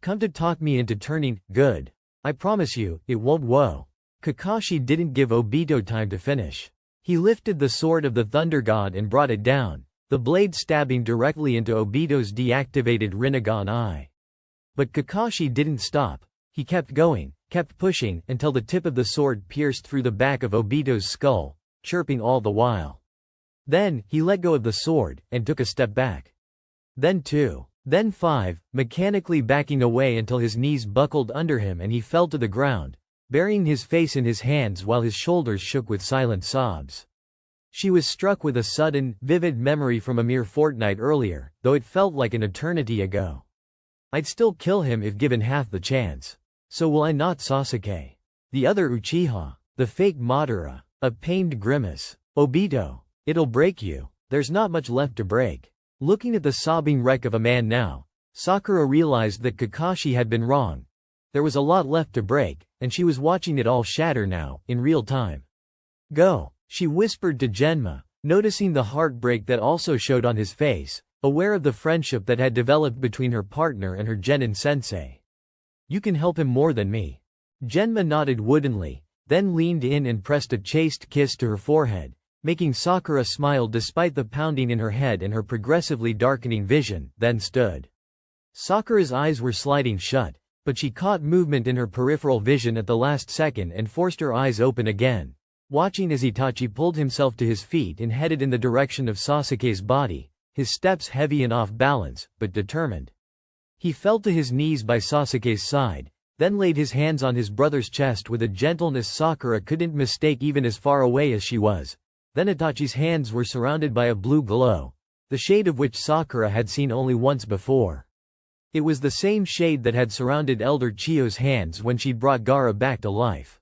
"Come to talk me into turning good. I promise you, it won't whoa." Kakashi didn't give Obito time to finish. He lifted the sword of the Thunder God and brought it down, the blade stabbing directly into Obito's deactivated Rinnegan eye. But Kakashi didn't stop. He kept going, kept pushing, until the tip of the sword pierced through the back of Obito's skull, chirping all the while. Then, he let go of the sword, and took a step back. Then 2. Then 5, mechanically backing away until his knees buckled under him and he fell to the ground, burying his face in his hands while his shoulders shook with silent sobs. She was struck with a sudden, vivid memory from a mere fortnight earlier, though it felt like an eternity ago. "I'd still kill him if given half the chance. So will I not, Sasuke?" The other Uchiha, the fake Madara, a pained grimace. Obito, it'll break you. There's not much left to break. Looking at the sobbing wreck of a man now, Sakura realized that Kakashi had been wrong. There was a lot left to break, and she was watching it all shatter now, in real time. Go, she whispered to Genma, noticing the heartbreak that also showed on his face, aware of the friendship that had developed between her partner and her genin sensei. You can help him more than me. Genma nodded woodenly, then leaned in and pressed a chaste kiss to her forehead, making Sakura smile despite the pounding in her head and her progressively darkening vision, then stood. Sakura's eyes were sliding shut, but she caught movement in her peripheral vision at the last second and forced her eyes open again, watching as Itachi pulled himself to his feet and headed in the direction of Sasuke's body, his steps heavy and off balance, but determined. He fell to his knees by Sasuke's side, then laid his hands on his brother's chest with a gentleness Sakura couldn't mistake even as far away as she was. Then Itachi's hands were surrounded by a blue glow, the shade of which Sakura had seen only once before. It was the same shade that had surrounded Elder Chiyo's hands when she'd brought Gaara back to life.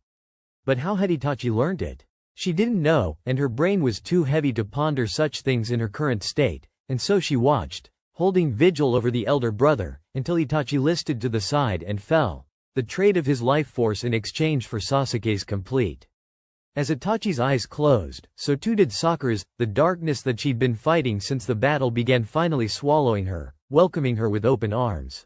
But how had Itachi learned it? She didn't know, and her brain was too heavy to ponder such things in her current state, and so she watched, holding vigil over the elder brother, until Itachi listed to the side and fell, the trade of his life force in exchange for Sasuke's complete. As Itachi's eyes closed, so too did Sakura's. The darkness that she'd been fighting since the battle began finally swallowing her, welcoming her with open arms.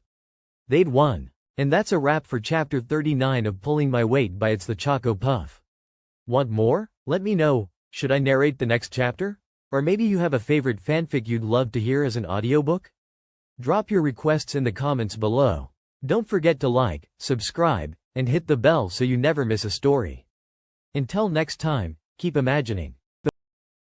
They'd won. And that's a wrap for chapter 39 of Pulling My Weight by It's the Choco Puff. Want more? Let me know. Should I narrate the next chapter? Or maybe you have a favorite fanfic you'd love to hear as an audiobook? Drop your requests in the comments below. Don't forget to like, subscribe, and hit the bell so you never miss a story. Until next time, keep imagining.